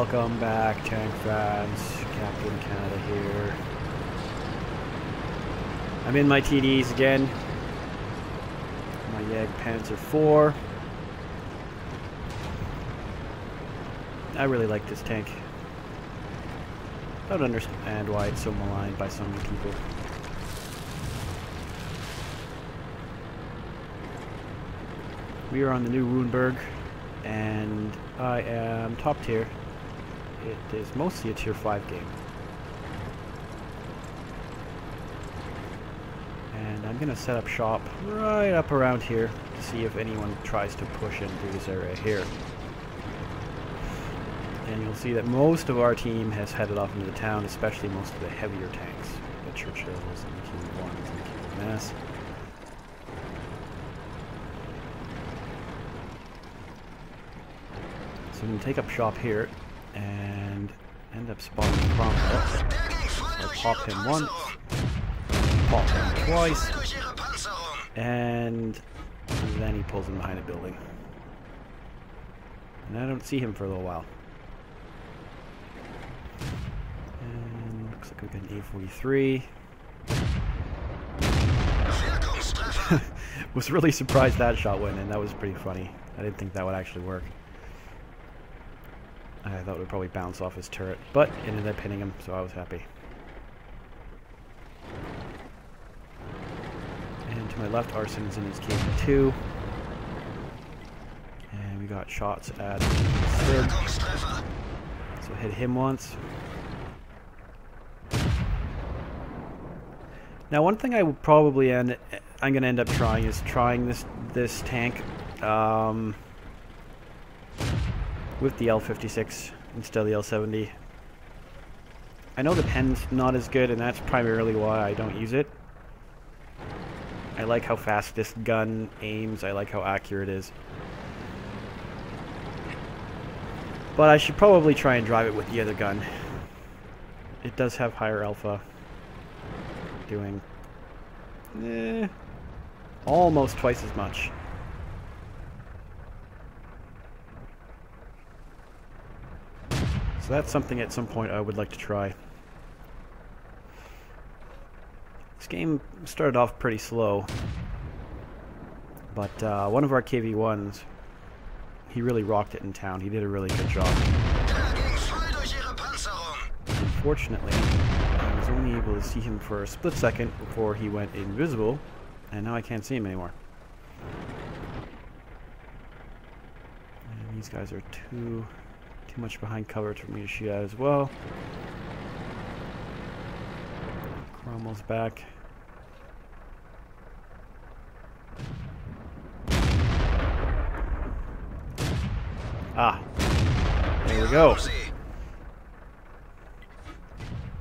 Welcome back, tank fans. Captain Canada here. I'm in my TDs again. My JagdPanzer IV. I really like this tank. I don't understand why it's so maligned by so many people. We are on the new Runeberg, and I am top tier. It is mostly a tier 5 game. And I'm gonna set up shop right up around here to see if anyone tries to push in through this area here. And you'll see that most of our team has headed off into the town, especially most of the heavier tanks. The Churchills and the King 1s and the King MS. So I'm going to take up shop here and end up spawning Cromwell. I'll pop him once, pop him twice, and then he pulls him behind a building. And I don't see him for a little while. And looks like we got an A43. Was really surprised that shot went in. That was pretty funny. I didn't think that would actually work. I thought it would probably bounce off his turret, but it ended up hitting him, so I was happy. And to my left, Arson's in his KV2. And we got shots at Sid. So hit him once. Now, one thing I will probably I'm going to end up trying is this tank with the L56 instead of the L70. I know the pen's not as good, and that's primarily why I don't use it. I like how fast this gun aims. I like how accurate it is. But I should probably try and drive it with the other gun. It does have higher alpha. Doing almost twice as much. So that's something at some point I would like to try. This game started off pretty slow, but one of our KV1s, he really rocked it in town. He did a really good job. Unfortunately, I was only able to see him for a split second before he went invisible, and now I can't see him anymore. And these guys are too much behind cover for me to shoot at as well. Cromwell's back. Ah, there we go.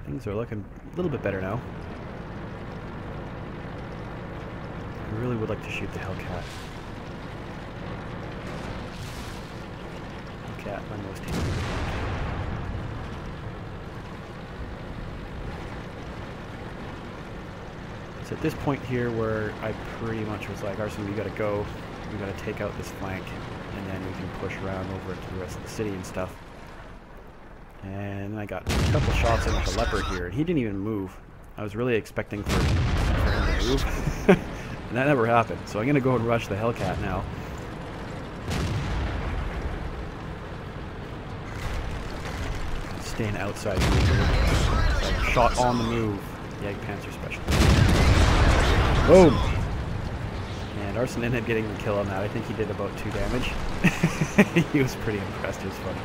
Things are looking a little bit better now. I really would like to shoot the Hellcat. Hellcat, my most hated. It's at this point here where I pretty much was like, Arson, we gotta go. We gotta take out this flank, and then we can push around over to the rest of the city and stuff. And I got a couple shots in with the Leopard here, and he didn't even move. I was really expecting for him to move, and that never happened. So I'm gonna go and rush the Hellcat now. Staying outside. Shot on the move. JagdPanzer special. Boom! And Arson ended up getting the kill on that. I think he did about 2 damage. He was pretty impressed. It was funny.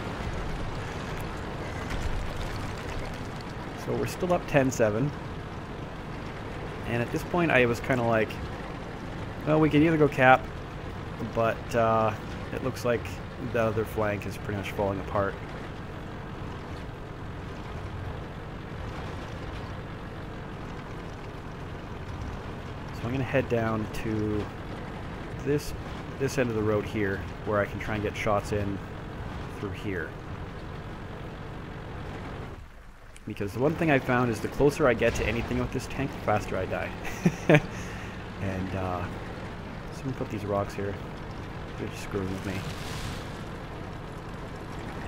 So we're still up 10-7. And at this point I was kind of like, well, we could either go cap, but it looks like the other flank is pretty much falling apart. So I'm going to head down to this end of the road here, where I can try and get shots in through here. Because the one thing I found is the closer I get to anything with this tank, the faster I die. And so I'm going to put these rocks here. They're just screwing with me.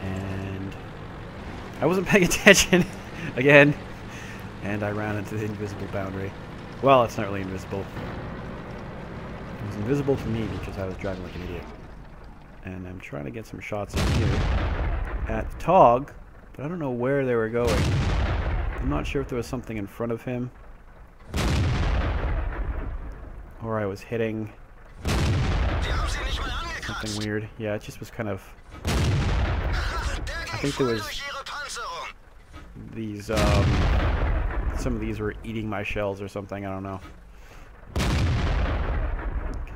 And I wasn't paying attention again, and I ran into the invisible boundary. Well, it's not really invisible. It was invisible to me because I was driving like an idiot. And I'm trying to get some shots in here at the Tog, but I don't know where they were going. I'm not sure if there was something in front of him, or I was hitting something weird. Yeah, it just was kind of... I think there was these, some of these were eating my shells or something, I don't know.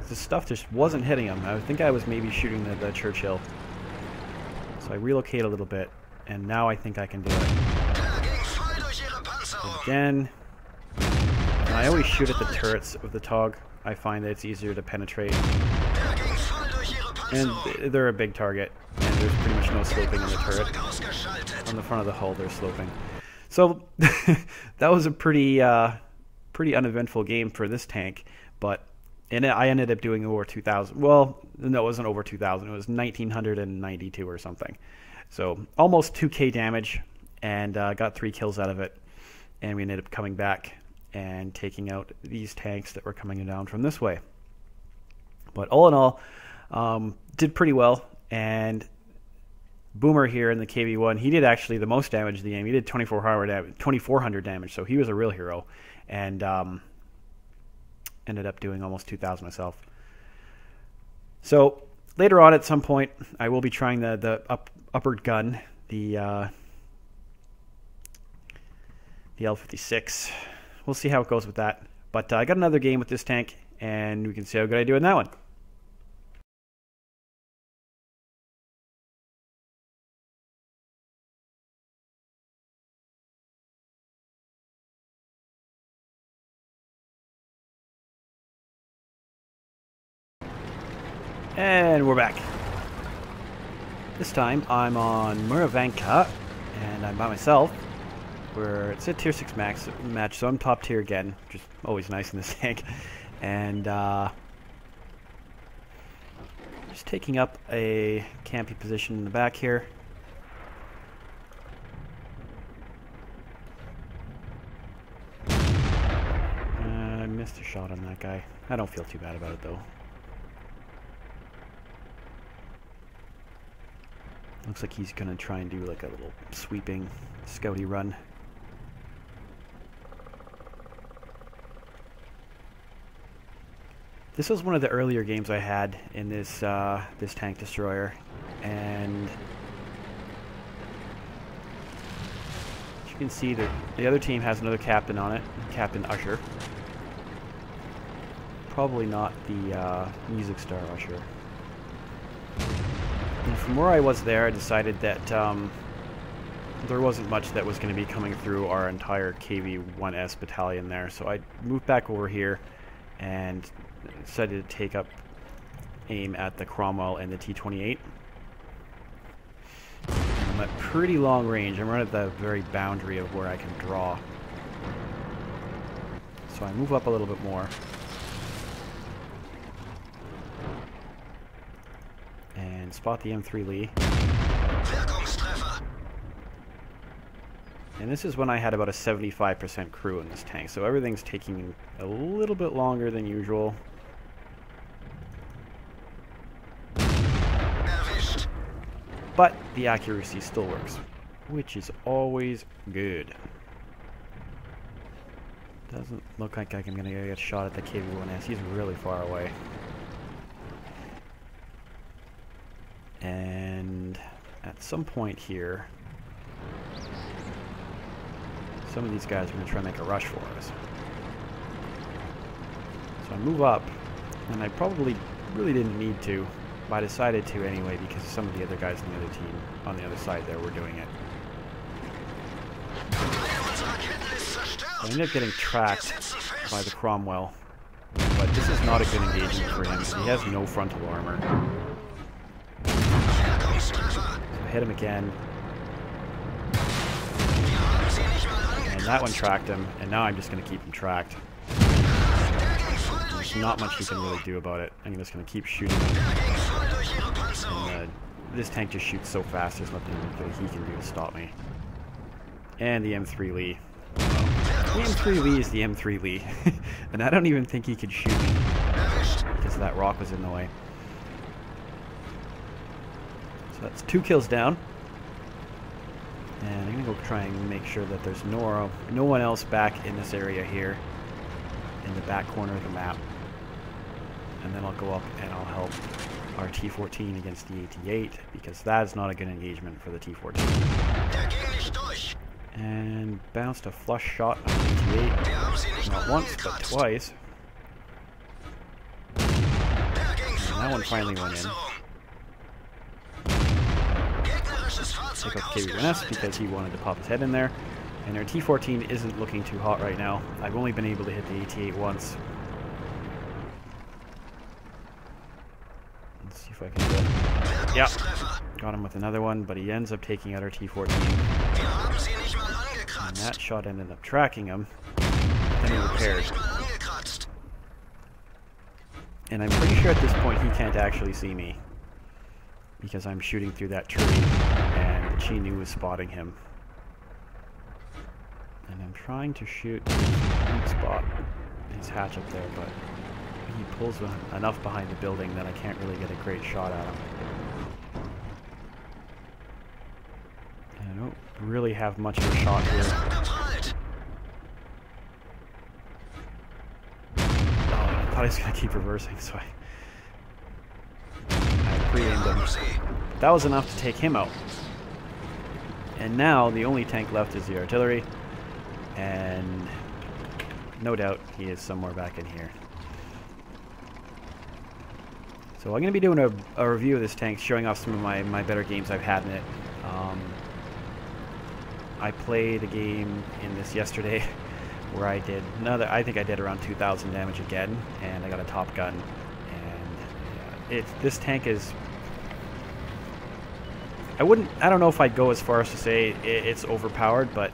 The stuff just wasn't hitting him. I think I was maybe shooting the Churchill. So I relocate a little bit, and now I think I can do it. Again. And I always shoot at the turrets of the Tog. I find that it's easier to penetrate. And they're a big target, and there's pretty much no sloping in the turret. On the front of the hull, they're sloping. So that was a pretty uneventful game for this tank, but I ended up doing over 2,000. Well, no, it wasn't over 2,000. It was 1,992 or something. So almost 2k damage, and got 3 kills out of it. And we ended up coming back and taking out these tanks that were coming down from this way. But all in all, did pretty well. And Boomer here in the KV-1, he did actually the most damage in the game. He did 2,400 damage, so he was a real hero. And ended up doing almost 2,000 myself. So later on at some point, I will be trying the upper gun, the L56. We'll see how it goes with that. But I got another game with this tank, and we can see how good I do in that one. And we're back. This time I'm on Muravanka, and I'm by myself. It's a tier 6 match, so I'm top tier again, which is always nice in this tank. And just taking up a campy position in the back here. I missed a shot on that guy. I don't feel too bad about it though. Looks like he's gonna try and do like a little sweeping scouty run. This was one of the earlier games I had in this this tank destroyer, and as you can see that the other team has another captain on it, Captain Usher. Probably not the Music Star Usher. And from where I was there, I decided that there wasn't much that was going to be coming through our entire KV-1S battalion there. So I moved back over here and decided to take up aim at the Cromwell and the T-28. I'm at pretty long range. I'm right at the very boundary of where I can draw. So I move up a little bit more. And spot the M3 Lee. And this is when I had about a 75% crew in this tank, so everything's taking a little bit longer than usual. But the accuracy still works, which is always good. Doesn't look like I'm going to get a shot at the KV-1S. He's really far away. And at some point here, some of these guys are going to try and make a rush for us. So I move up, and I probably really didn't need to, but I decided to anyway because some of the other guys on the other team, on the other side there, were doing it. I ended up getting tracked by the Cromwell, but this is not a good engagement for him. He has no frontal armor. So I hit him again. And that one tracked him, and now I'm just going to keep him tracked. There's not much you can really do about it. I'm just going to keep shooting him. And this tank just shoots so fast, there's nothing that he can do to stop me. And the M3 Lee. The M3 Lee is the M3 Lee. And I don't even think he could shoot me because that rock was in the way. So that's 2 kills down. And I'm going to go try and make sure that there's no one else back in this area here in the back corner of the map. And then I'll go up and I'll help our T-14 against the AT-8 because that is not a good engagement for the T-14. And bounced a flush shot on the AT-8. Not once, but twice. And that one finally went in. Take out KV-1S because he wanted to pop his head in there. And our T-14 isn't looking too hot right now. I've only been able to hit the AT-8 once. Let's see if I can do it. Yep. Got him with another one, but he ends up taking out our T-14. And that shot ended up tracking him. Then he repaired. And I'm pretty sure at this point he can't actually see me, because I'm shooting through that tree, and Chi Nu is spotting him. And I'm trying to shoot his spot, his hatch up there, but he pulls enough behind the building that I can't really get a great shot at him. And I don't really have much of a shot here. Oh, I thought he was going to keep reversing, so I pre-aimed him. That was enough to take him out. And now the only tank left is the artillery. And no doubt he is somewhere back in here. So I'm going to be doing a review of this tank, showing off some of my better games I've had in it. I played a game in this yesterday where I did I think I did around 2,000 damage again, and I got a top gun. And this tank is, I don't know if I'd go as far as to say it's overpowered, but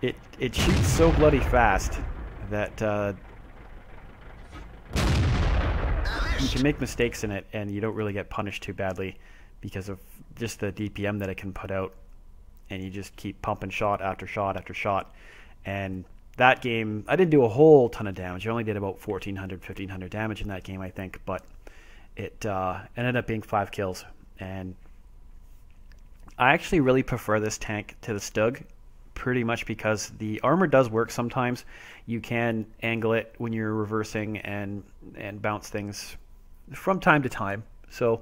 it shoots so bloody fast that you can make mistakes in it and you don't really get punished too badly because of just the DPM that it can put out, and you just keep pumping shot after shot after shot. And that game, I didn't do a whole ton of damage. I only did about 1,400, 1,500 damage in that game, I think, but it ended up being 5 kills. And I actually really prefer this tank to the Stug, pretty much because the armor does work sometimes. You can angle it when you're reversing and bounce things from time to time. So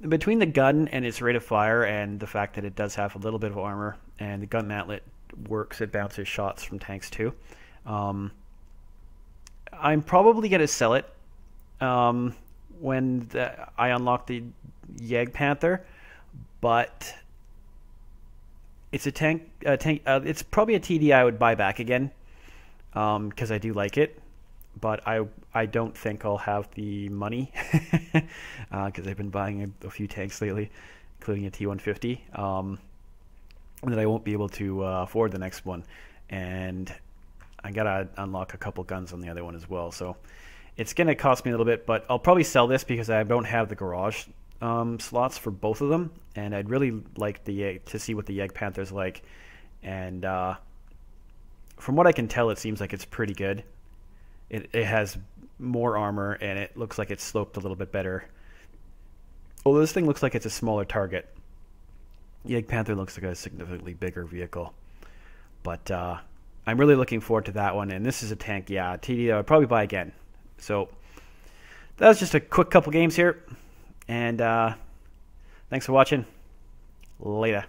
between the gun and its rate of fire and the fact that it does have a little bit of armor, and the gun mantlet works, it bounces shots from tanks too. I'm probably going to sell it when I unlock the JagdPanzer, but it's a tank. It's probably a TD I would buy back again because I do like it, but I don't think I'll have the money because I've been buying a few tanks lately, including a T-150, that I won't be able to afford the next one, and I gotta unlock a couple guns on the other one as well. So it's gonna cost me a little bit, but I'll probably sell this because I don't have the garage slots for both of them, and I'd really like to see what the JagdPanzer's like. And from what I can tell, it seems like it's pretty good. It has more armor, and it looks like it's sloped a little bit better. Although this thing looks like it's a smaller target. JagdPanzer looks like a significantly bigger vehicle. But I'm really looking forward to that one, and this is a tank, yeah, TD I would probably buy again. So that was just a quick couple games here, and thanks for watching. Later.